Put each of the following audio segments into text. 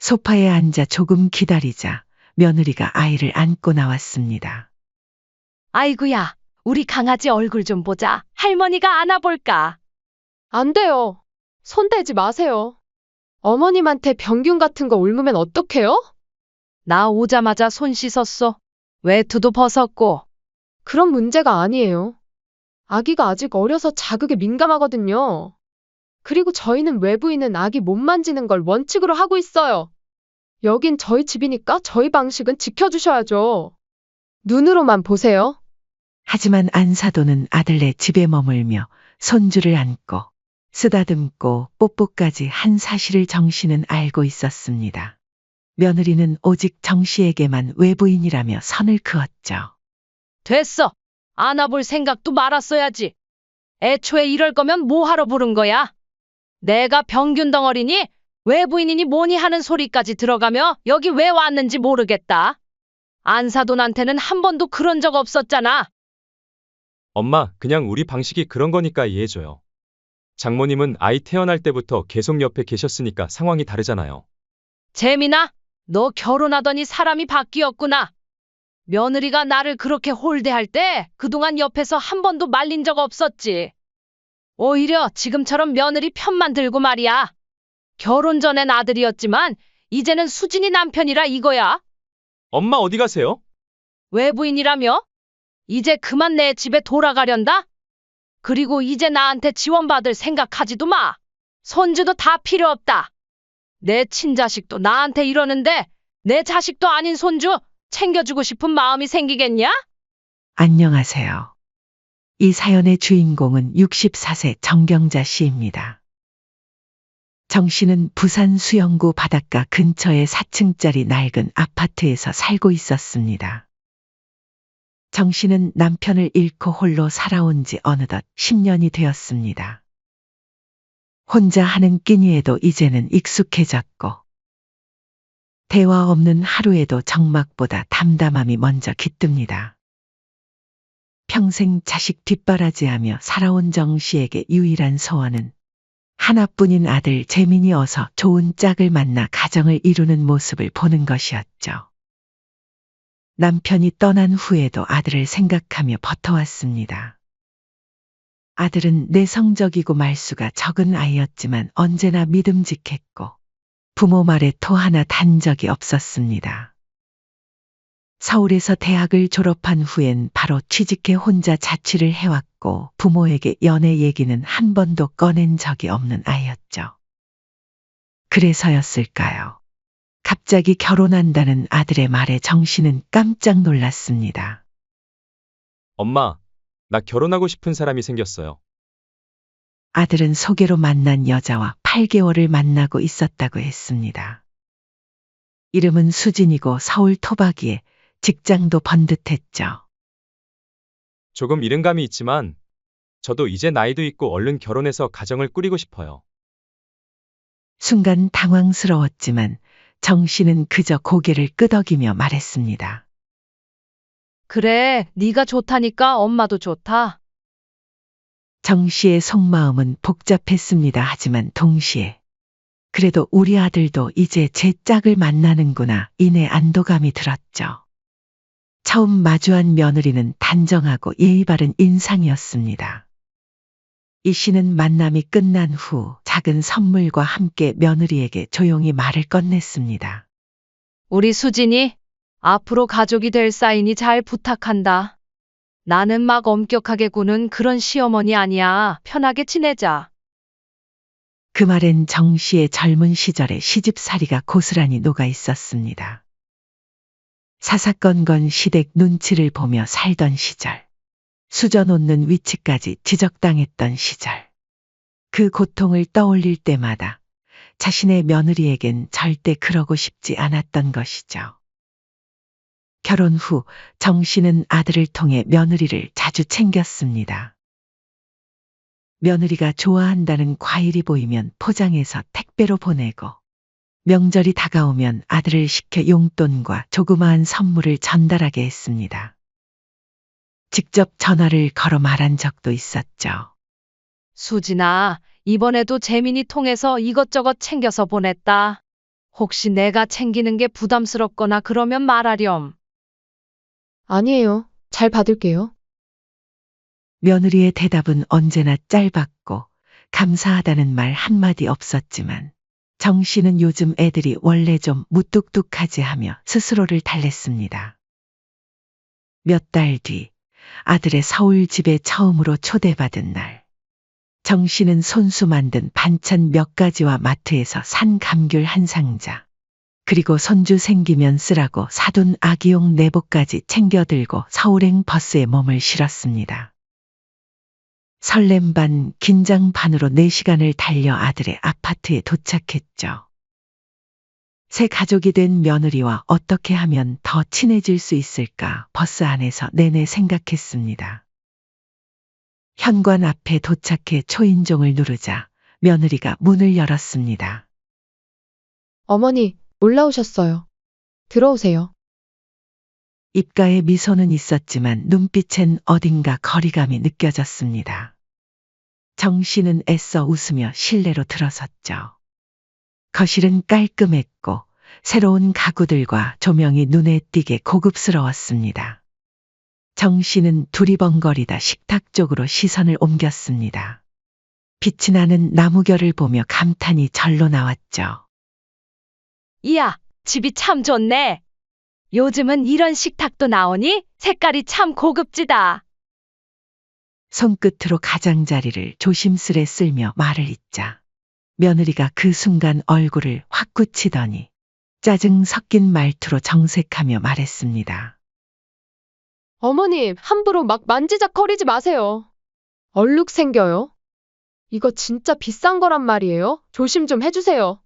소파에 앉아 조금 기다리자 며느리가 아이를 안고 나왔습니다. 아이구야, 우리 강아지 얼굴 좀 보자. 할머니가 안아볼까? 안 돼요. 손대지 마세요. 어머님한테 병균 같은 거 옮으면 어떡해요? 나 오자마자 손 씻었어. 외투도 벗었고. 그런 문제가 아니에요. 아기가 아직 어려서 자극에 민감하거든요. 그리고 저희는 외부인은 아기 못 만지는 걸 원칙으로 하고 있어요. 여긴 저희 집이니까 저희 방식은 지켜주셔야죠. 눈으로만 보세요. 하지만 안사도는 아들네 집에 머물며 손주를 안고 쓰다듬고 뽀뽀까지 한 사실을 정씨는 알고 있었습니다. 며느리는 오직 정씨에게만 외부인이라며 선을 그었죠. 됐어. 안아볼 생각도 말았어야지. 애초에 이럴 거면 뭐하러 부른 거야? 내가 병균 덩어리니 외부인이니 뭐니 하는 소리까지 들어가며 여기 왜 왔는지 모르겠다. 안사돈한테는 한 번도 그런 적 없었잖아. 엄마, 그냥 우리 방식이 그런 거니까 이해해줘요. 장모님은 아이 태어날 때부터 계속 옆에 계셨으니까 상황이 다르잖아요. 재민아, 너 결혼하더니 사람이 바뀌었구나. 며느리가 나를 그렇게 홀대할 때 그동안 옆에서 한 번도 말린 적 없었지. 오히려 지금처럼 며느리 편만 들고 말이야. 결혼 전엔 아들이었지만 이제는 수진이 남편이라 이거야. 엄마 어디 가세요? 외부인이라며? 이제 그만 내 집에 돌아가련다? 그리고 이제 나한테 지원받을 생각하지도 마. 손주도 다 필요 없다. 내 친자식도 나한테 이러는데 내 자식도 아닌 손주 챙겨주고 싶은 마음이 생기겠냐? 안녕하세요. 이 사연의 주인공은 64세 정경자 씨입니다. 정 씨는 부산 수영구 바닷가 근처의 4층짜리 낡은 아파트에서 살고 있었습니다. 정 씨는 남편을 잃고 홀로 살아온 지 어느덧 10년이 되었습니다. 혼자 하는 끼니에도 이제는 익숙해졌고 대화 없는 하루에도 정막보다 담담함이 먼저 깃듭니다. 평생 자식 뒷바라지하며 살아온 정 씨에게 유일한 소원은 하나뿐인 아들 재민이 어서 좋은 짝을 만나 가정을 이루는 모습을 보는 것이었죠. 남편이 떠난 후에도 아들을 생각하며 버텨왔습니다. 아들은 내성적이고 말수가 적은 아이였지만 언제나 믿음직했고 부모 말에 토 하나 단 적이 없었습니다. 서울에서 대학을 졸업한 후엔 바로 취직해 혼자 자취를 해왔고 부모에게 연애 얘기는 한 번도 꺼낸 적이 없는 아이였죠. 그래서였을까요? 갑자기 결혼한다는 아들의 말에 정 씨는 깜짝 놀랐습니다. 엄마, 나 결혼하고 싶은 사람이 생겼어요. 아들은 소개로 만난 여자와 8개월을 만나고 있었다고 했습니다. 이름은 수진이고 서울 토박이에 직장도 번듯했죠. 조금 이른 감이 있지만 저도 이제 나이도 있고 얼른 결혼해서 가정을 꾸리고 싶어요. 순간 당황스러웠지만 정 씨는 그저 고개를 끄덕이며 말했습니다. 그래, 네가 좋다니까 엄마도 좋다. 정 씨의 속마음은 복잡했습니다. 하지만 동시에 그래도 우리 아들도 이제 제 짝을 만나는구나 이내 안도감이 들었죠. 처음 마주한 며느리는 단정하고 예의 바른 인상이었습니다. 이 씨는 만남이 끝난 후 작은 선물과 함께 며느리에게 조용히 말을 건넸습니다. 우리 수진이 앞으로 가족이 될 사이니 잘 부탁한다. 나는 막 엄격하게 구는 그런 시어머니 아니야. 편하게 지내자. 그 말엔 정 씨의 젊은 시절의 시집살이가 고스란히 녹아 있었습니다. 사사건건 시댁 눈치를 보며 살던 시절, 수저 놓는 위치까지 지적당했던 시절, 그 고통을 떠올릴 때마다 자신의 며느리에겐 절대 그러고 싶지 않았던 것이죠. 결혼 후 정 씨는 아들을 통해 며느리를 자주 챙겼습니다. 며느리가 좋아한다는 과일이 보이면 포장해서 택배로 보내고 명절이 다가오면 아들을 시켜 용돈과 조그마한 선물을 전달하게 했습니다. 직접 전화를 걸어 말한 적도 있었죠. 수진아, 이번에도 재민이 통해서 이것저것 챙겨서 보냈다. 혹시 내가 챙기는 게 부담스럽거나 그러면 말하렴. 아니에요. 잘 받을게요. 며느리의 대답은 언제나 짧았고 감사하다는 말 한마디 없었지만 정 씨는 요즘 애들이 원래 좀 무뚝뚝하지 하며 스스로를 달랬습니다. 몇 달 뒤 아들의 서울 집에 처음으로 초대받은 날. 정 씨는 손수 만든 반찬 몇 가지와 마트에서 산 감귤 한 상자, 그리고 손주 생기면 쓰라고 사둔 아기용 내복까지 챙겨 들고 서울행 버스에 몸을 실었습니다. 설렘 반, 긴장 반으로 4시간을 달려 아들의 아파트에 도착했죠. 새 가족이 된 며느리와 어떻게 하면 더 친해질 수 있을까 버스 안에서 내내 생각했습니다. 현관 앞에 도착해 초인종을 누르자 며느리가 문을 열었습니다. 어머니, 올라오셨어요. 들어오세요. 입가에 미소는 있었지만 눈빛엔 어딘가 거리감이 느껴졌습니다. 정 씨는 애써 웃으며 실내로 들어섰죠. 거실은 깔끔했고 새로운 가구들과 조명이 눈에 띄게 고급스러웠습니다. 정 씨는 두리번거리다 식탁 쪽으로 시선을 옮겼습니다. 빛이 나는 나무결을 보며 감탄이 절로 나왔죠. 이야, 집이 참 좋네. 요즘은 이런 식탁도 나오니 색깔이 참 고급지다. 손끝으로 가장자리를 조심스레 쓸며 말을 잇자 며느리가 그 순간 얼굴을 확 굳히더니 짜증 섞인 말투로 정색하며 말했습니다. 어머님, 함부로 막 만지작거리지 마세요. 얼룩 생겨요. 이거 진짜 비싼 거란 말이에요. 조심 좀 해주세요.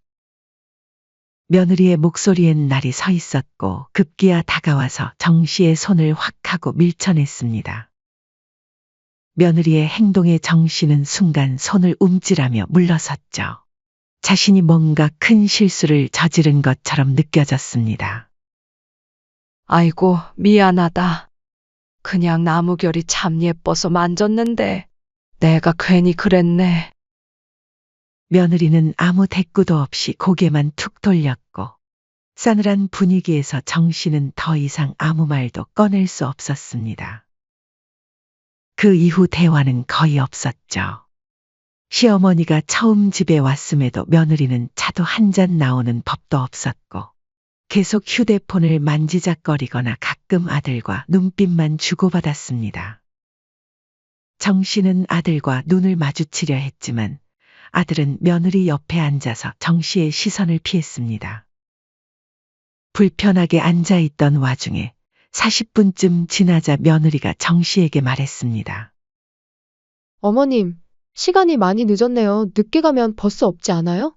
며느리의 목소리엔 날이 서 있었고 급기야 다가와서 정 씨의 손을 확 하고 밀쳐냈습니다. 며느리의 행동에 정 씨는 순간 손을 움찔하며 물러섰죠. 자신이 뭔가 큰 실수를 저지른 것처럼 느껴졌습니다. 아이고, 미안하다. 그냥 나무결이 참 예뻐서 만졌는데 내가 괜히 그랬네. 며느리는 아무 대꾸도 없이 고개만 툭 돌렸고 싸늘한 분위기에서 정 씨는 더 이상 아무 말도 꺼낼 수 없었습니다. 그 이후 대화는 거의 없었죠. 시어머니가 처음 집에 왔음에도 며느리는 차도 한 잔 나오는 법도 없었고 계속 휴대폰을 만지작거리거나 가끔 아들과 눈빛만 주고받았습니다. 정 씨는 아들과 눈을 마주치려 했지만 아들은 며느리 옆에 앉아서 정 씨의 시선을 피했습니다. 불편하게 앉아있던 와중에 40분쯤 지나자 며느리가 정 씨에게 말했습니다. 어머님, 시간이 많이 늦었네요. 늦게 가면 버스 없지 않아요?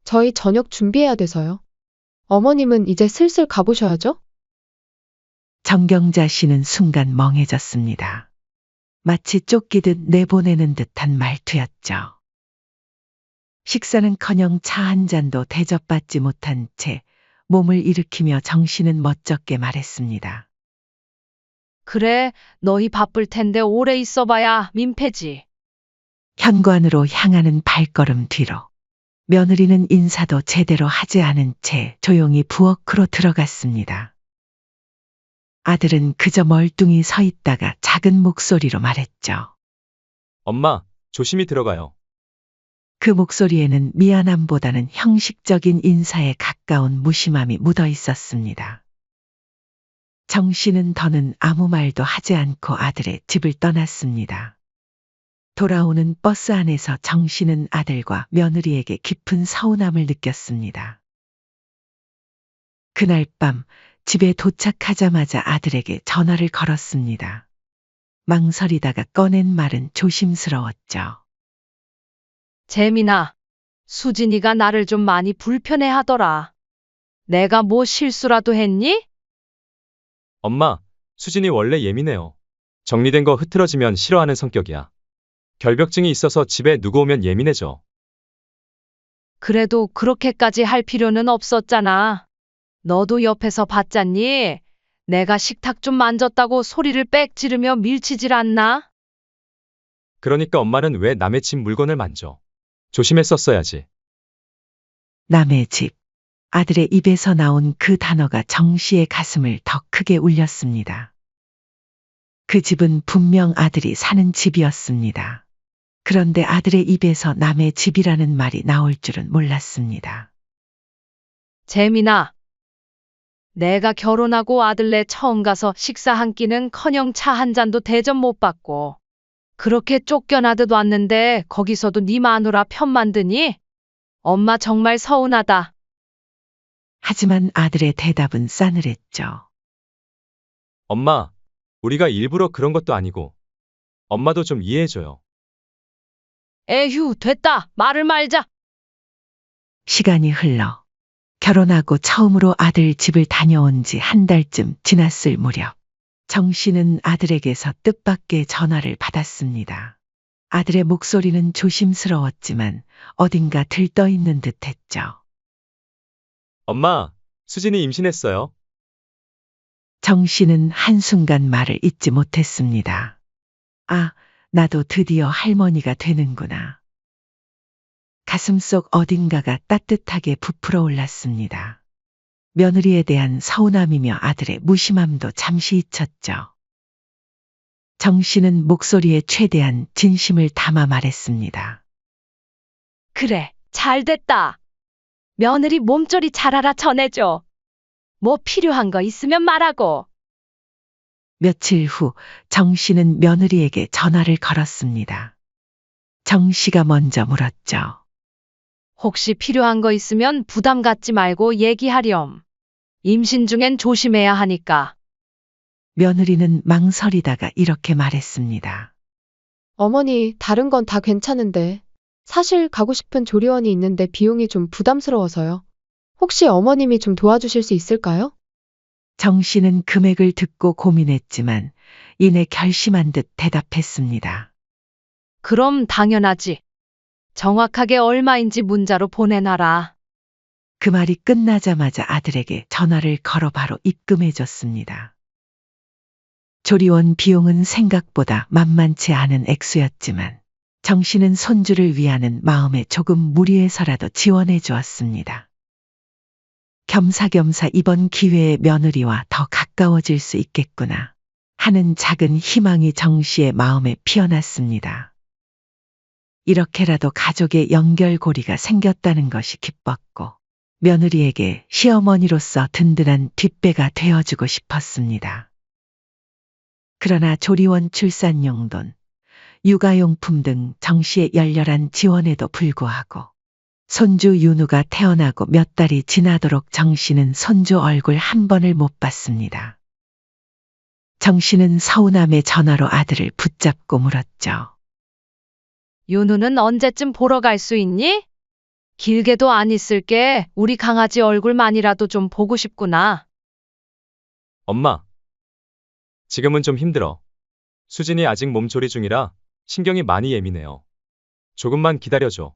저희 저녁 준비해야 돼서요. 어머님은 이제 슬슬 가보셔야죠? 정경자 씨는 순간 멍해졌습니다. 마치 쫓기듯 내보내는 듯한 말투였죠. 식사는커녕 차 한 잔도 대접받지 못한 채 몸을 일으키며 정 씨는 멋쩍게 말했습니다. 그래, 너희 바쁠 텐데 오래 있어봐야 민폐지. 현관으로 향하는 발걸음 뒤로 며느리는 인사도 제대로 하지 않은 채 조용히 부엌으로 들어갔습니다. 아들은 그저 멀뚱히 서 있다가 작은 목소리로 말했죠. 엄마, 조심히 들어가요. 그 목소리에는 미안함보다는 형식적인 인사에 가까운 무심함이 묻어 있었습니다. 정 씨는 더는 아무 말도 하지 않고 아들의 집을 떠났습니다. 돌아오는 버스 안에서 정 씨는 아들과 며느리에게 깊은 서운함을 느꼈습니다. 그날 밤 집에 도착하자마자 아들에게 전화를 걸었습니다. 망설이다가 꺼낸 말은 조심스러웠죠. 재민아, 수진이가 나를 좀 많이 불편해 하더라. 내가 뭐 실수라도 했니? 엄마, 수진이 원래 예민해요. 정리된 거 흐트러지면 싫어하는 성격이야. 결벽증이 있어서 집에 누구 오면 예민해져. 그래도 그렇게까지 할 필요는 없었잖아. 너도 옆에서 봤잖니? 내가 식탁 좀 만졌다고 소리를 빽 지르며 밀치질 않나? 그러니까 엄마는 왜 남의 집 물건을 만져? 조심했었어야지. 남의 집, 아들의 입에서 나온 그 단어가 정 씨의 가슴을 더 크게 울렸습니다. 그 집은 분명 아들이 사는 집이었습니다. 그런데 아들의 입에서 남의 집이라는 말이 나올 줄은 몰랐습니다. 재민아, 내가 결혼하고 아들네 처음 가서 식사 한 끼는커녕 차 한 잔도 대접 못 받고 그렇게 쫓겨나듯 왔는데 거기서도 네 마누라 편만 드니? 엄마 정말 서운하다. 하지만 아들의 대답은 싸늘했죠. 엄마, 우리가 일부러 그런 것도 아니고. 엄마도 좀 이해해줘요. 에휴, 됐다. 말을 말자. 시간이 흘러 결혼하고 처음으로 아들 집을 다녀온 지 한 달쯤 지났을 무렵 정 씨는 아들에게서 뜻밖의 전화를 받았습니다. 아들의 목소리는 조심스러웠지만 어딘가 들떠있는 듯했죠. 엄마, 수진이 임신했어요. 정 씨는 한순간 말을 잇지 못했습니다. 아, 나도 드디어 할머니가 되는구나. 가슴속 어딘가가 따뜻하게 부풀어 올랐습니다. 며느리에 대한 서운함이며 아들의 무심함도 잠시 잊혔죠. 정 씨는 목소리에 최대한 진심을 담아 말했습니다. 그래, 잘 됐다. 며느리 몸조리 잘하라 전해줘. 뭐 필요한 거 있으면 말하고. 며칠 후 정 씨는 며느리에게 전화를 걸었습니다. 정 씨가 먼저 물었죠. 혹시 필요한 거 있으면 부담 갖지 말고 얘기하렴. 임신 중엔 조심해야 하니까. 며느리는 망설이다가 이렇게 말했습니다. 어머니, 다른 건 다 괜찮은데. 사실 가고 싶은 조리원이 있는데 비용이 좀 부담스러워서요. 혹시 어머님이 좀 도와주실 수 있을까요? 정 씨는 금액을 듣고 고민했지만 이내 결심한 듯 대답했습니다. 그럼 당연하지. 정확하게 얼마인지 문자로 보내놔라. 그 말이 끝나자마자 아들에게 전화를 걸어 바로 입금해줬습니다. 조리원 비용은 생각보다 만만치 않은 액수였지만 정 씨는 손주를 위하는 마음에 조금 무리해서라도 지원해 주었습니다. 겸사겸사 이번 기회에 며느리와 더 가까워질 수 있겠구나 하는 작은 희망이 정 씨의 마음에 피어났습니다. 이렇게라도 가족의 연결고리가 생겼다는 것이 기뻤고 며느리에게 시어머니로서 든든한 뒷배가 되어주고 싶었습니다. 그러나 조리원 출산용 돈, 육아용품 등 정 씨의 열렬한 지원에도 불구하고 손주 윤우가 태어나고 몇 달이 지나도록 정 씨는 손주 얼굴 한 번을 못 봤습니다. 정 씨는 서운함에 전화로 아들을 붙잡고 물었죠. 윤우는 언제쯤 보러 갈 수 있니? 길게도 안 있을게. 우리 강아지 얼굴만이라도 좀 보고 싶구나. 엄마, 지금은 좀 힘들어. 수진이 아직 몸조리 중이라 신경이 많이 예민해요. 조금만 기다려줘.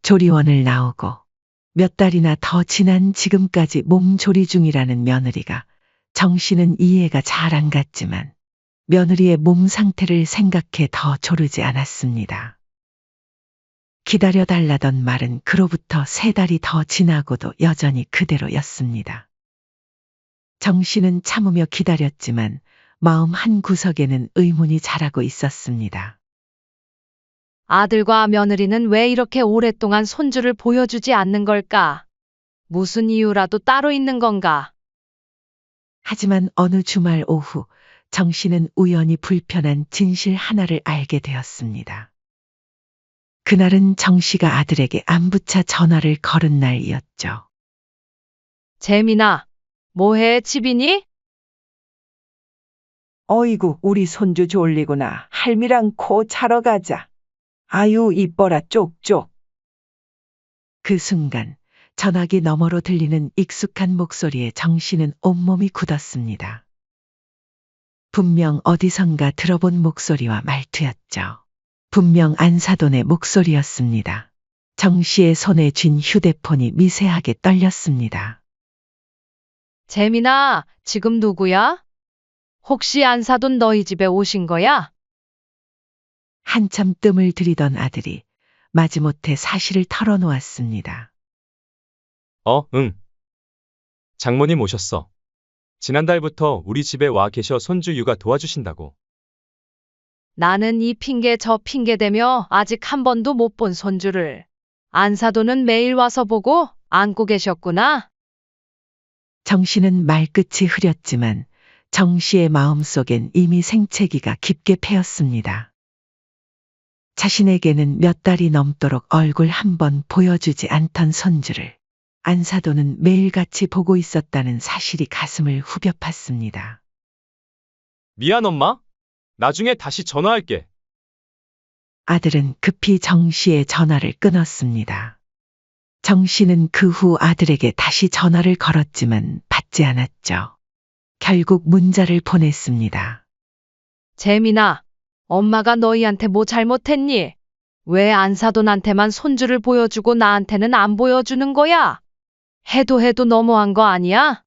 조리원을 나오고 몇 달이나 더 지난 지금까지 몸조리 중이라는 며느리가 정 씨는 이해가 잘 안 갔지만 며느리의 몸 상태를 생각해 더 조르지 않았습니다. 기다려달라던 말은 그로부터 3달이 더 지나고도 여전히 그대로였습니다. 정 씨는 참으며 기다렸지만 마음 한 구석에는 의문이 자라고 있었습니다. 아들과 며느리는 왜 이렇게 오랫동안 손주를 보여주지 않는 걸까? 무슨 이유라도 따로 있는 건가? 하지만 어느 주말 오후 정 씨는 우연히 불편한 진실 하나를 알게 되었습니다. 그날은 정 씨가 아들에게 안부차 전화를 걸은 날이었죠. 재민아, 뭐해 집이니? 어이구, 우리 손주 졸리구나. 할미랑 코 차러 가자. 아유, 이뻐라, 쪽쪽. 그 순간 전화기 너머로 들리는 익숙한 목소리에 정 씨는 온몸이 굳었습니다. 분명 어디선가 들어본 목소리와 말투였죠. 분명 안사돈의 목소리였습니다. 정 씨의 손에 쥔 휴대폰이 미세하게 떨렸습니다. 재민아, 지금 누구야? 혹시 안사돈 너희 집에 오신 거야? 한참 뜸을 들이던 아들이 마지못해 사실을 털어놓았습니다. 응. 장모님 오셨어. 지난달부터 우리 집에 와 계셔 손주 육아 도와주신다고. 나는 이 핑계 저 핑계 대며 아직 한 번도 못 본 손주를. 안사도는 매일 와서 보고 안고 계셨구나. 정 씨는 말끝이 흐렸지만 정 씨의 마음속엔 이미 생채기가 깊게 패였습니다. 자신에게는 몇 달이 넘도록 얼굴 한 번 보여주지 않던 손주를 안사도는 매일같이 보고 있었다는 사실이 가슴을 후벼 팠습니다. 미안, 엄마. 나중에 다시 전화할게. 아들은 급히 정 씨의 전화를 끊었습니다. 정 씨는 그 후 아들에게 다시 전화를 걸었지만 받지 않았죠. 결국 문자를 보냈습니다. 재민아, 엄마가 너희한테 뭐 잘못했니? 왜 안사돈한테만 손주를 보여주고 나한테는 안 보여주는 거야? 해도 너무한 거 아니야?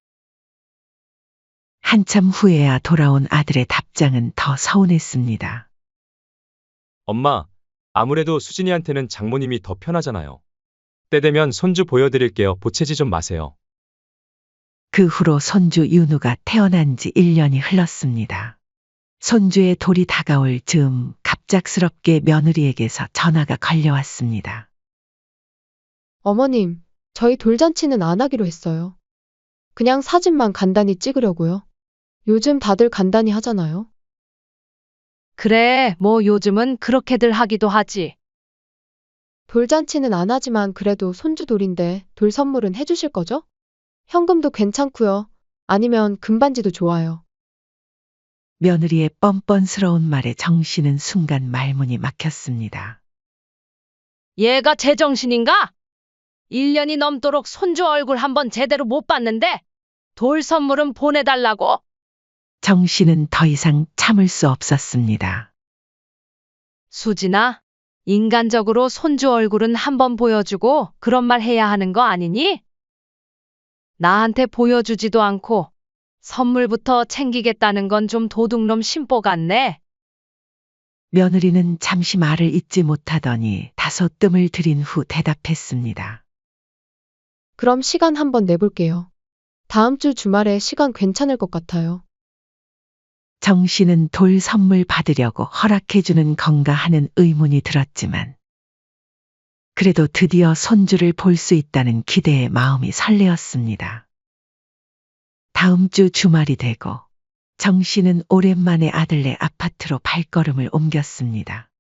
한참 후에야 돌아온 아들의 답장은 더 서운했습니다. 엄마, 아무래도 수진이한테는 장모님이 더 편하잖아요. 때 되면 손주 보여드릴게요. 보채지 좀 마세요. 그 후로 손주 윤우가 태어난 지 1년이 흘렀습니다. 손주의 돌이 다가올 즈음 갑작스럽게 며느리에게서 전화가 걸려왔습니다. 어머님, 저희 돌잔치는 안 하기로 했어요. 그냥 사진만 간단히 찍으려고요. 요즘 다들 간단히 하잖아요. 그래, 뭐 요즘은 그렇게들 하기도 하지. 돌잔치는 안 하지만 그래도 손주 돌인데 돌 선물은 해주실 거죠? 현금도 괜찮고요. 아니면 금반지도 좋아요. 며느리의 뻔뻔스러운 말에 정 씨는 순간 말문이 막혔습니다. 얘가 제정신인가? 1년이 넘도록 손주 얼굴 한번 제대로 못 봤는데 돌 선물은 보내달라고. 정 씨는 더 이상 참을 수 없었습니다. 수진아, 인간적으로 손주 얼굴은 한번 보여주고 그런 말 해야 하는 거 아니니? 나한테 보여주지도 않고 선물부터 챙기겠다는 건 좀 도둑놈 심보 같네. 며느리는 잠시 말을 잇지 못하더니 다소 뜸을 들인 후 대답했습니다. 그럼 시간 한번 내볼게요. 다음 주 주말에 시간 괜찮을 것 같아요. 정 씨는 돌 선물 받으려고 허락해주는 건가 하는 의문이 들었지만 그래도 드디어 손주를 볼 수 있다는 기대에 마음이 설레었습니다. 다음 주 주말이 되고 정 씨는 오랜만에 아들네 아파트로 발걸음을 옮겼습니다.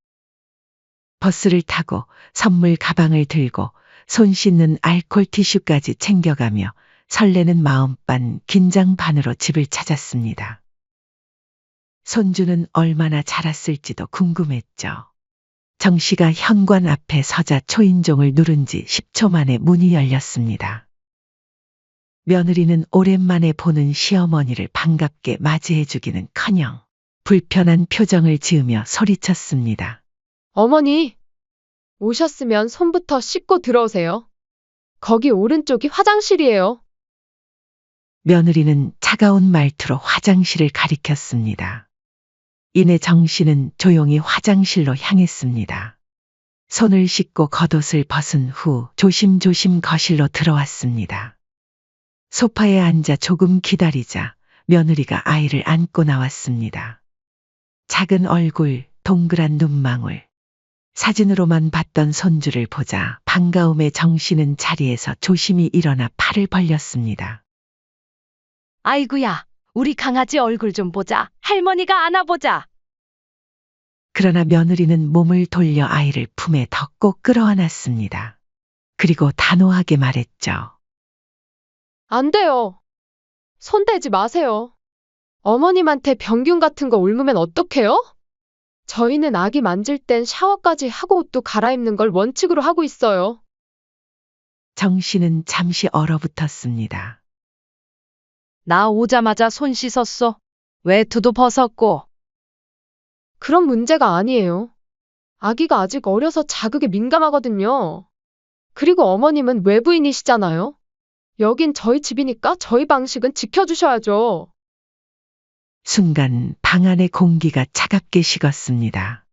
버스를 타고 선물 가방을 들고 손 씻는 알콜 티슈까지 챙겨가며 설레는 마음 반 긴장 반으로 집을 찾았습니다. 손주는 얼마나 자랐을지도 궁금했죠. 정 씨가 현관 앞에 서자 초인종을 누른 지 10초 만에 문이 열렸습니다. 며느리는 오랜만에 보는 시어머니를 반갑게 맞이해주기는 커녕 불편한 표정을 지으며 소리쳤습니다. 어머니, 오셨으면 손부터 씻고 들어오세요. 거기 오른쪽이 화장실이에요. 며느리는 차가운 말투로 화장실을 가리켰습니다. 이내 정 씨는 조용히 화장실로 향했습니다. 손을 씻고 겉옷을 벗은 후 조심조심 거실로 들어왔습니다. 소파에 앉아 조금 기다리자 며느리가 아이를 안고 나왔습니다. 작은 얼굴, 동그란 눈망울. 사진으로만 봤던 손주를 보자 반가움에 정 씨는 자리에서 조심히 일어나 팔을 벌렸습니다. 아이구야, 우리 강아지 얼굴 좀 보자. 할머니가 안아보자. 그러나 며느리는 몸을 돌려 아이를 품에 더 꼭 끌어안았습니다. 그리고 단호하게 말했죠. 안 돼요. 손 대지 마세요. 어머님한테 병균 같은 거 옮으면 어떡해요? 저희는 아기 만질 땐 샤워까지 하고 옷도 갈아입는 걸 원칙으로 하고 있어요. 정 씨는 잠시 얼어붙었습니다. 나 오자마자 손 씻었어. 외투도 벗었고. 그런 문제가 아니에요. 아기가 아직 어려서 자극에 민감하거든요. 그리고 어머님은 외부인이시잖아요. 여긴 저희 집이니까 저희 방식은 지켜주셔야죠. 순간 방 안의 공기가 차갑게 식었습니다.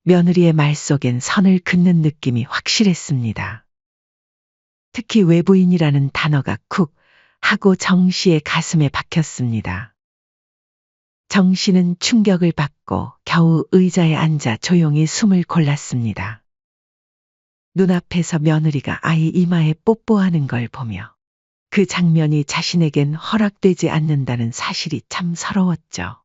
며느리의 말 속엔 선을 긋는 느낌이 확실했습니다. 특히 외부인이라는 단어가 쿡 하고 정 씨의 가슴에 박혔습니다. 정 씨는 충격을 받고 겨우 의자에 앉아 조용히 숨을 골랐습니다. 눈앞에서 며느리가 아이 이마에 뽀뽀하는 걸 보며 그 장면이 자신에겐 허락되지 않는다는 사실이 참 서러웠죠.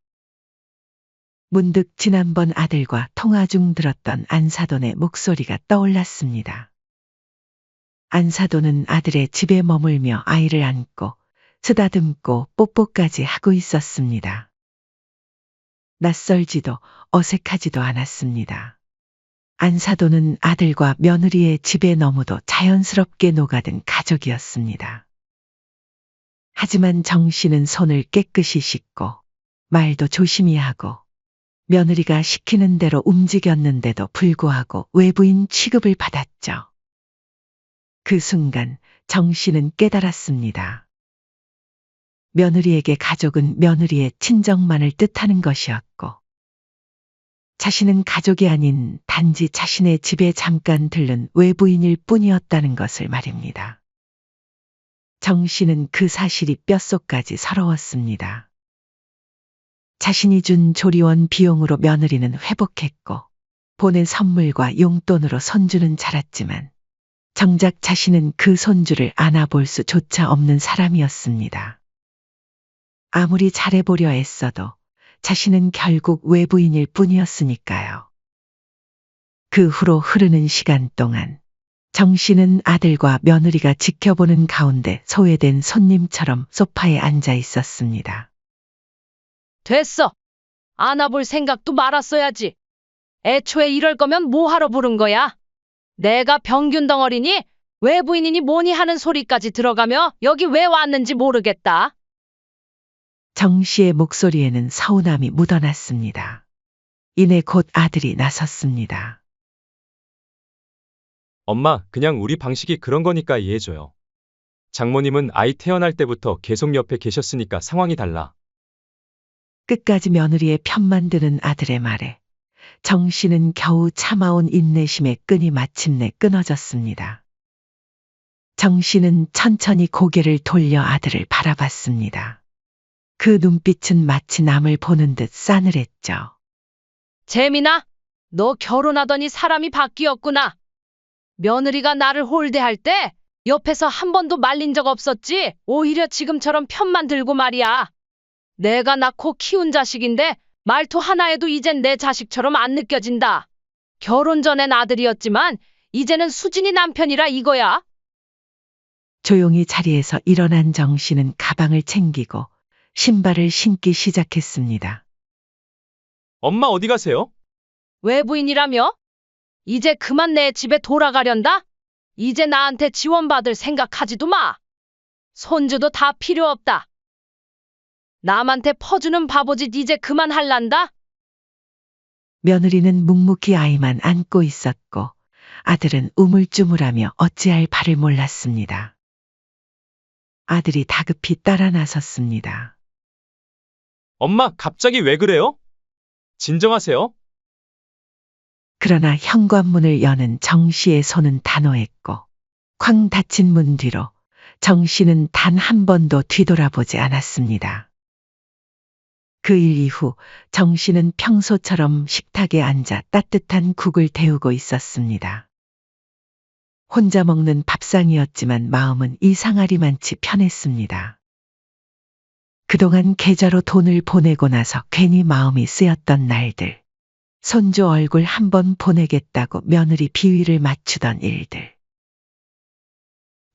문득 지난번 아들과 통화 중 들었던 안사돈의 목소리가 떠올랐습니다. 안사돈은 아들의 집에 머물며 아이를 안고 쓰다듬고 뽀뽀까지 하고 있었습니다. 낯설지도 어색하지도 않았습니다. 안사돈은 아들과 며느리의 집에 너무도 자연스럽게 녹아든 가족이었습니다. 하지만 정 씨는 손을 깨끗이 씻고 말도 조심히 하고 며느리가 시키는 대로 움직였는데도 불구하고 외부인 취급을 받았죠. 그 순간 정 씨는 깨달았습니다. 며느리에게 가족은 며느리의 친정만을 뜻하는 것이었고 자신은 가족이 아닌 단지 자신의 집에 잠깐 들른 외부인일 뿐이었다는 것을 말입니다. 정 씨는 그 사실이 뼛속까지 서러웠습니다. 자신이 준 조리원 비용으로 며느리는 회복했고 보낸 선물과 용돈으로 손주는 자랐지만 정작 자신은 그 손주를 안아볼 수조차 없는 사람이었습니다. 아무리 잘해보려 애써도 자신은 결국 외부인일 뿐이었으니까요. 그 후로 흐르는 시간 동안 정 씨는 아들과 며느리가 지켜보는 가운데 소외된 손님처럼 소파에 앉아 있었습니다. 됐어. 안아볼 생각도 말았어야지. 애초에 이럴 거면 뭐하러 부른 거야? 내가 병균 덩어리니 외부인이니 뭐니 하는 소리까지 들어가며 여기 왜 왔는지 모르겠다. 정 씨의 목소리에는 서운함이 묻어났습니다. 이내 곧 아들이 나섰습니다. 엄마, 그냥 우리 방식이 그런 거니까 이해해줘요. 장모님은 아이 태어날 때부터 계속 옆에 계셨으니까 상황이 달라. 끝까지 며느리의 편만 드는 아들의 말에 정 씨는 겨우 참아온 인내심의 끈이 마침내 끊어졌습니다. 정 씨는 천천히 고개를 돌려 아들을 바라봤습니다. 그 눈빛은 마치 남을 보는 듯 싸늘했죠. 재민아, 너 결혼하더니 사람이 바뀌었구나. 며느리가 나를 홀대할 때 옆에서 한 번도 말린 적 없었지. 오히려 지금처럼 편만 들고 말이야. 내가 낳고 키운 자식인데 말투 하나에도 이젠 내 자식처럼 안 느껴진다. 결혼 전엔 아들이었지만 이제는 수진이 남편이라 이거야. 조용히 자리에서 일어난 정 씨는 가방을 챙기고 신발을 신기 시작했습니다. 엄마 어디 가세요? 외부인이라며? 이제 그만 내 집에 돌아가련다? 이제 나한테 지원받을 생각하지도 마. 손주도 다 필요 없다. 남한테 퍼주는 바보짓 이제 그만할란다? 며느리는 묵묵히 아이만 안고 있었고 아들은 우물쭈물하며 어찌할 바를 몰랐습니다. 아들이 다급히 따라 나섰습니다. 엄마, 갑자기 왜 그래요? 진정하세요. 그러나 현관문을 여는 정 씨의 손은 단호했고 쾅 닫힌 문 뒤로 정 씨는 단 한 번도 뒤돌아보지 않았습니다. 그 일 이후 정 씨는 평소처럼 식탁에 앉아 따뜻한 국을 데우고 있었습니다. 혼자 먹는 밥상이었지만 마음은 이상하리만치 편했습니다. 그동안 계좌로 돈을 보내고 나서 괜히 마음이 쓰였던 날들, 손주 얼굴 한번 보내겠다고 며느리 비위를 맞추던 일들.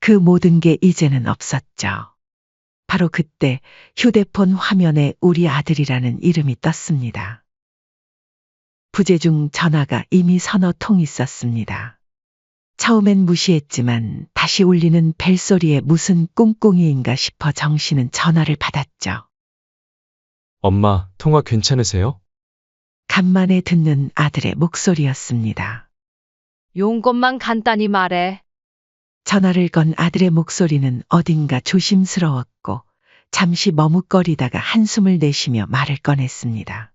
그 모든 게 이제는 없었죠. 바로 그때 휴대폰 화면에 우리 아들이라는 이름이 떴습니다. 부재 중 전화가 이미 서너 통 있었습니다. 처음엔 무시했지만 다시 울리는 벨소리에 무슨 꿍꿍이인가 싶어 정 씨는 전화를 받았죠. 엄마, 통화 괜찮으세요? 간만에 듣는 아들의 목소리였습니다. 용건만 간단히 말해. 전화를 건 아들의 목소리는 어딘가 조심스러웠고 잠시 머뭇거리다가 한숨을 내쉬며 말을 꺼냈습니다.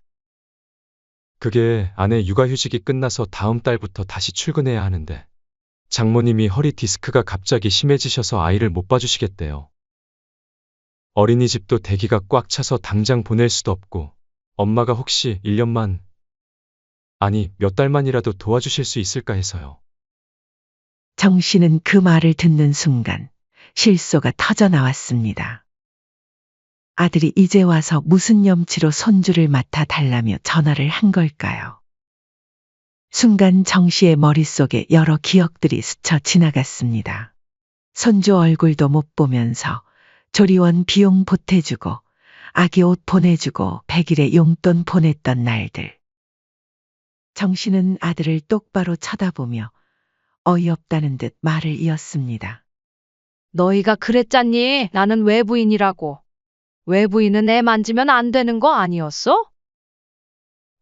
그게 아내 육아휴직이 끝나서 다음 달부터 다시 출근해야 하는데 장모님이 허리 디스크가 갑자기 심해지셔서 아이를 못 봐주시겠대요. 어린이집도 대기가 꽉 차서 당장 보낼 수도 없고, 엄마가 혹시 1년만, 아니 몇 달만이라도 도와주실 수 있을까 해서요. 정 씨는 그 말을 듣는 순간 실소가 터져 나왔습니다. 아들이 이제 와서 무슨 염치로 손주를 맡아 달라며 전화를 한 걸까요? 순간 정 씨의 머릿속에 여러 기억들이 스쳐 지나갔습니다. 손주 얼굴도 못 보면서 조리원 비용 보태주고 아기 옷 보내주고 100일의 용돈 보냈던 날들. 정 씨는 아들을 똑바로 쳐다보며 어이없다는 듯 말을 이었습니다. 너희가 그랬잖니. 나는 외부인이라고. 외부인은 애 만지면 안 되는 거 아니었어?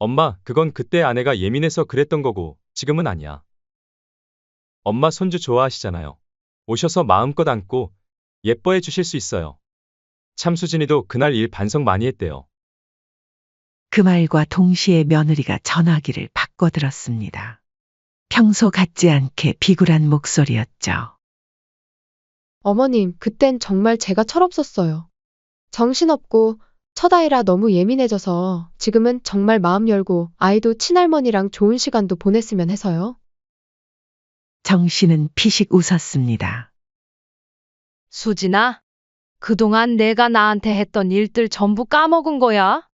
엄마, 그건 그때 아내가 예민해서 그랬던 거고, 지금은 아니야. 엄마 손주 좋아하시잖아요. 오셔서 마음껏 안고 예뻐해 주실 수 있어요. 참 수진이도 그날 일 반성 많이 했대요. 그 말과 동시에 며느리가 전화기를 바꿔들었습니다. 평소 같지 않게 비굴한 목소리였죠. 어머님, 그땐 정말 제가 철없었어요. 정신없고 첫아이라 너무 예민해져서 지금은 정말 마음 열고 아이도 친할머니랑 좋은 시간도 보냈으면 해서요. 정 씨는 피식 웃었습니다. 수진아, 그동안 내가 나한테 했던 일들 전부 까먹은 거야?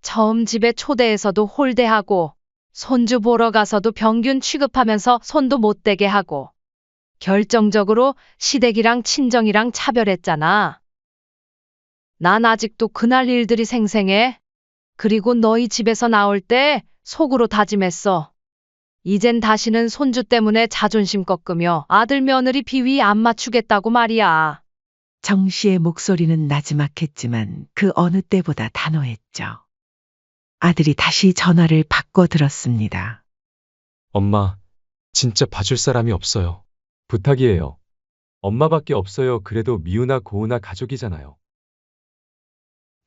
처음 집에 초대해서도 홀대하고, 손주 보러 가서도 병균 취급하면서 손도 못 대게 하고, 결정적으로 시댁이랑 친정이랑 차별했잖아. 난 아직도 그날 일들이 생생해. 그리고 너희 집에서 나올 때 속으로 다짐했어. 이젠 다시는 손주 때문에 자존심 꺾으며 아들 며느리 비위 안 맞추겠다고 말이야. 정 씨의 목소리는 나지막했지만 그 어느 때보다 단호했죠. 아들이 다시 전화를 바꿔 들었습니다. 엄마, 진짜 봐줄 사람이 없어요. 부탁이에요. 엄마밖에 없어요. 그래도 미우나 고우나 가족이잖아요.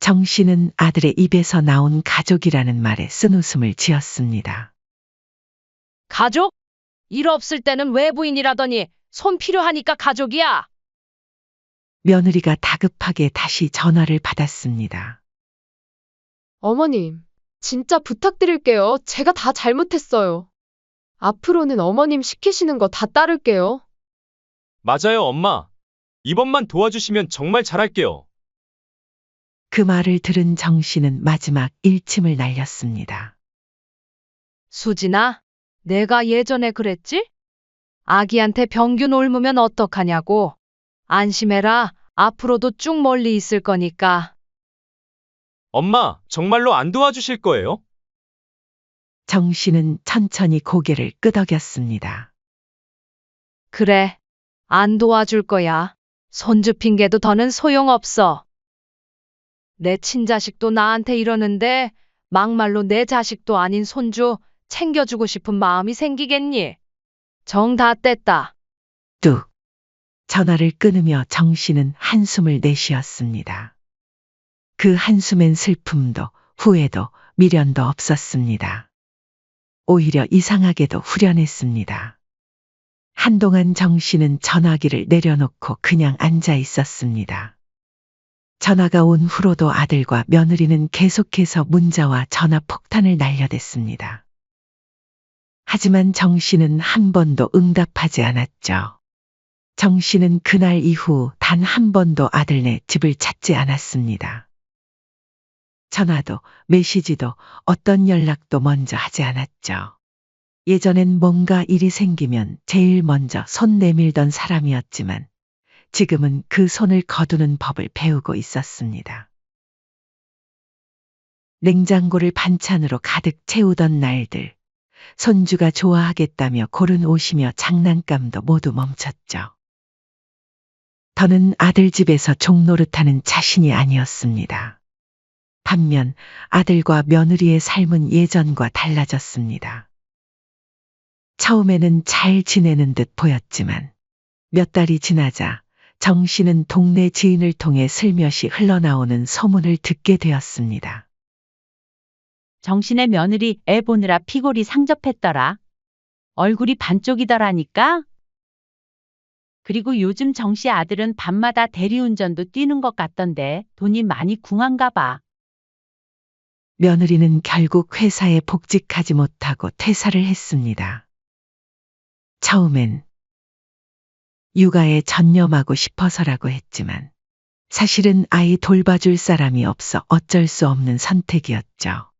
정 씨는 아들의 입에서 나온 가족이라는 말에 쓴웃음을 지었습니다. 가족? 일 없을 때는 외부인이라더니 손 필요하니까 가족이야. 며느리가 다급하게 다시 전화를 받았습니다. 어머님, 진짜 부탁드릴게요. 제가 다 잘못했어요. 앞으로는 어머님 시키시는 거 다 따를게요. 맞아요, 엄마. 이번만 도와주시면 정말 잘할게요. 그 말을 들은 정 씨는 마지막 일침을 날렸습니다. 수진아, 내가 예전에 그랬지? 아기한테 병균 옮으면 어떡하냐고. 안심해라. 앞으로도 쭉 멀리 있을 거니까. 엄마, 정말로 안 도와주실 거예요? 정 씨는 천천히 고개를 끄덕였습니다. 그래. 안 도와줄 거야. 손주 핑계도 더는 소용없어. 내 친자식도 나한테 이러는데 막말로 내 자식도 아닌 손주 챙겨주고 싶은 마음이 생기겠니? 정 다 뗐다. 뚝. 전화를 끊으며 정 씨는 한숨을 내쉬었습니다. 그 한숨엔 슬픔도 후회도 미련도 없었습니다. 오히려 이상하게도 후련했습니다. 한동안 정 씨는 전화기를 내려놓고 그냥 앉아 있었습니다. 전화가 온 후로도 아들과 며느리는 계속해서 문자와 전화 폭탄을 날려댔습니다. 하지만 정 씨는 한 번도 응답하지 않았죠. 정 씨는 그날 이후 단 한 번도 아들네 집을 찾지 않았습니다. 전화도 메시지도 어떤 연락도 먼저 하지 않았죠. 예전엔 뭔가 일이 생기면 제일 먼저 손 내밀던 사람이었지만 지금은 그 손을 거두는 법을 배우고 있었습니다. 냉장고를 반찬으로 가득 채우던 날들, 손주가 좋아하겠다며 고른 옷이며 장난감도 모두 멈췄죠. 더는 아들 집에서 종노릇하는 자신이 아니었습니다. 반면 아들과 며느리의 삶은 예전과 달라졌습니다. 처음에는 잘 지내는 듯 보였지만 몇 달이 지나자 정 씨는 동네 지인을 통해 슬며시 흘러나오는 소문을 듣게 되었습니다. 정신의 며느리 애 보느라 피골이 상접했더라. 얼굴이 반쪽이더라니까. 그리고 요즘 정씨 아들은 밤마다 대리운전도 뛰는 것 같던데 돈이 많이 궁한가 봐. 며느리는 결국 회사에 복직하지 못하고 퇴사를 했습니다. 처음엔 육아에 전념하고 싶어서라고 했지만 사실은 아이 돌봐줄 사람이 없어 어쩔 수 없는 선택이었죠.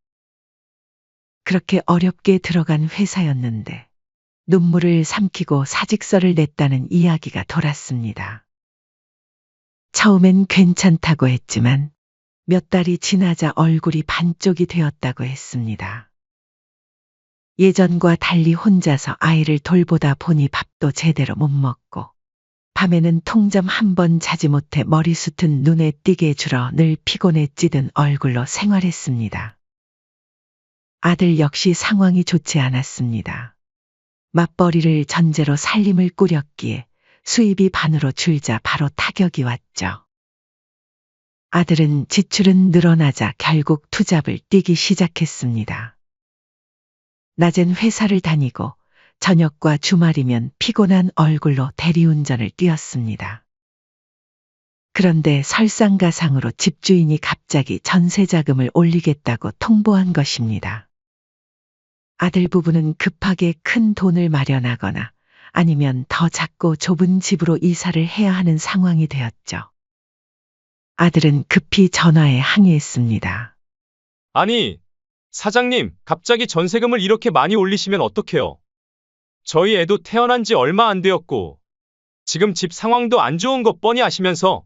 그렇게 어렵게 들어간 회사였는데 눈물을 삼키고 사직서를 냈다는 이야기가 돌았습니다. 처음엔 괜찮다고 했지만 몇 달이 지나자 얼굴이 반쪽이 되었다고 했습니다. 예전과 달리 혼자서 아이를 돌보다 보니 밥도 제대로 못 먹고 밤에는 통잠 한 번 자지 못해 머리숱은 눈에 띄게 줄어 늘 피곤에 찌든 얼굴로 생활했습니다. 아들 역시 상황이 좋지 않았습니다. 맞벌이를 전제로 살림을 꾸렸기에 수입이 반으로 줄자 바로 타격이 왔죠. 아들은 지출은 늘어나자 결국 투잡을 뛰기 시작했습니다. 낮엔 회사를 다니고 저녁과 주말이면 피곤한 얼굴로 대리운전을 뛰었습니다. 그런데 설상가상으로 집주인이 갑자기 전세자금을 올리겠다고 통보한 것입니다. 아들 부부는 급하게 큰 돈을 마련하거나 아니면 더 작고 좁은 집으로 이사를 해야 하는 상황이 되었죠. 아들은 급히 전화에 항의했습니다. 아니, 사장님, 갑자기 전세금을 이렇게 많이 올리시면 어떡해요? 저희 애도 태어난 지 얼마 안 되었고, 지금 집 상황도 안 좋은 거 뻔히 아시면서.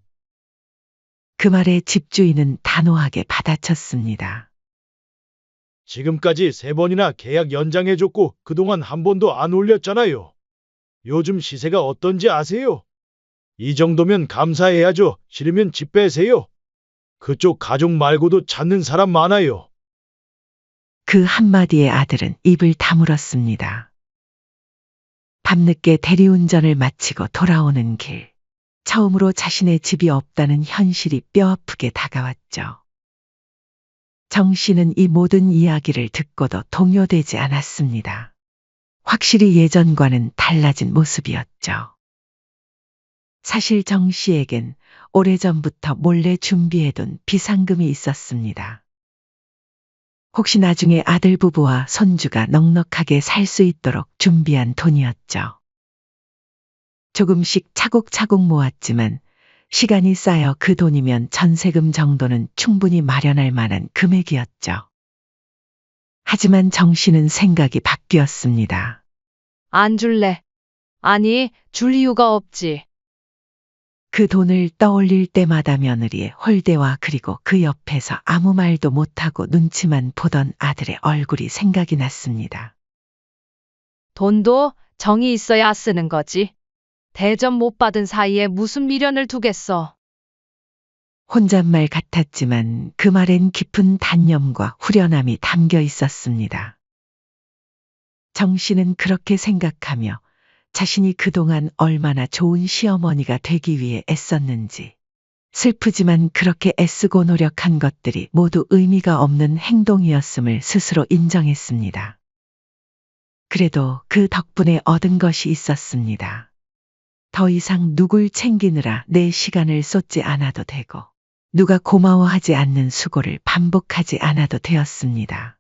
그 말에 집주인은 단호하게 받아쳤습니다. 지금까지 3번이나 계약 연장해줬고 그동안 한 번도 안 올렸잖아요. 요즘 시세가 어떤지 아세요? 이 정도면 감사해야죠. 싫으면 집 빼세요. 그쪽 가족 말고도 찾는 사람 많아요. 그 한마디에 아들은 입을 다물었습니다. 밤늦게 대리운전을 마치고 돌아오는 길, 처음으로 자신의 집이 없다는 현실이 뼈아프게 다가왔죠. 정 씨는 이 모든 이야기를 듣고도 동요되지 않았습니다. 확실히 예전과는 달라진 모습이었죠. 사실 정 씨에겐 오래전부터 몰래 준비해둔 비상금이 있었습니다. 혹시 나중에 아들 부부와 손주가 넉넉하게 살 수 있도록 준비한 돈이었죠. 조금씩 차곡차곡 모았지만 시간이 쌓여 그 돈이면 전세금 정도는 충분히 마련할 만한 금액이었죠. 하지만 정 씨는 생각이 바뀌었습니다. 안 줄래. 아니, 줄 이유가 없지. 그 돈을 떠올릴 때마다 며느리의 홀대와 그리고 그 옆에서 아무 말도 못하고 눈치만 보던 아들의 얼굴이 생각이 났습니다. 돈도 정이 있어야 쓰는 거지. 대접 못 받은 사이에 무슨 미련을 두겠어. 혼잣말 같았지만 그 말엔 깊은 단념과 후련함이 담겨 있었습니다. 정 씨는 그렇게 생각하며 자신이 그동안 얼마나 좋은 시어머니가 되기 위해 애썼는지, 슬프지만 그렇게 애쓰고 노력한 것들이 모두 의미가 없는 행동이었음을 스스로 인정했습니다. 그래도 그 덕분에 얻은 것이 있었습니다. 더 이상 누굴 챙기느라 내 시간을 쏟지 않아도 되고, 누가 고마워하지 않는 수고를 반복하지 않아도 되었습니다.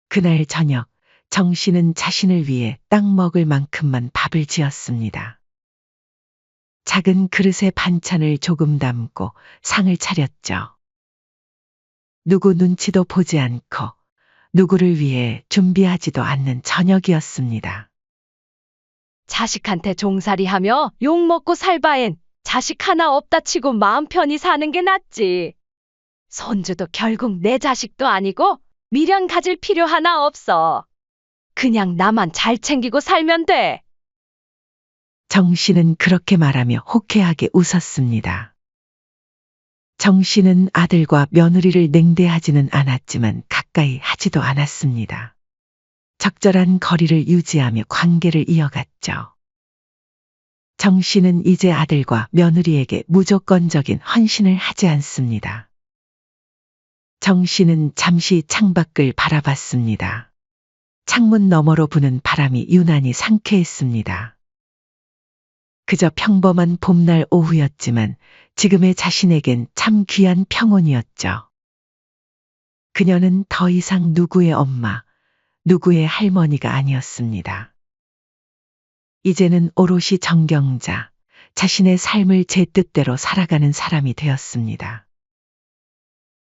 그날 저녁, 정 씨는 자신을 위해 딱 먹을 만큼만 밥을 지었습니다. 작은 그릇에 반찬을 조금 담고 상을 차렸죠. 누구 눈치도 보지 않고 누구를 위해 준비하지도 않는 저녁이었습니다. 자식한테 종살이하며 욕먹고 살 바엔 자식 하나 없다 치고 마음 편히 사는 게 낫지. 손주도 결국 내 자식도 아니고 미련 가질 필요 하나 없어. 그냥 나만 잘 챙기고 살면 돼. 정 씨는 그렇게 말하며 호쾌하게 웃었습니다. 정 씨는 아들과 며느리를 냉대하지는 않았지만 가까이 하지도 않았습니다. 적절한 거리를 유지하며 관계를 이어갔죠. 정 씨는 이제 아들과 며느리에게 무조건적인 헌신을 하지 않습니다. 정 씨는 잠시 창밖을 바라봤습니다. 창문 너머로 부는 바람이 유난히 상쾌했습니다. 그저 평범한 봄날 오후였지만 지금의 자신에겐 참 귀한 평온이었죠. 그녀는 더 이상 누구의 엄마, 누구의 할머니가 아니었습니다. 이제는 오롯이 정경자, 자신의 삶을 제 뜻대로 살아가는 사람이 되었습니다.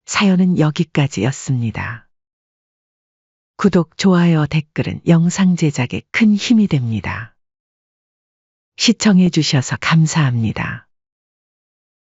사연은 여기까지였습니다. 구독, 좋아요, 댓글은 영상 제작에 큰 힘이 됩니다. 시청해 주셔서 감사합니다.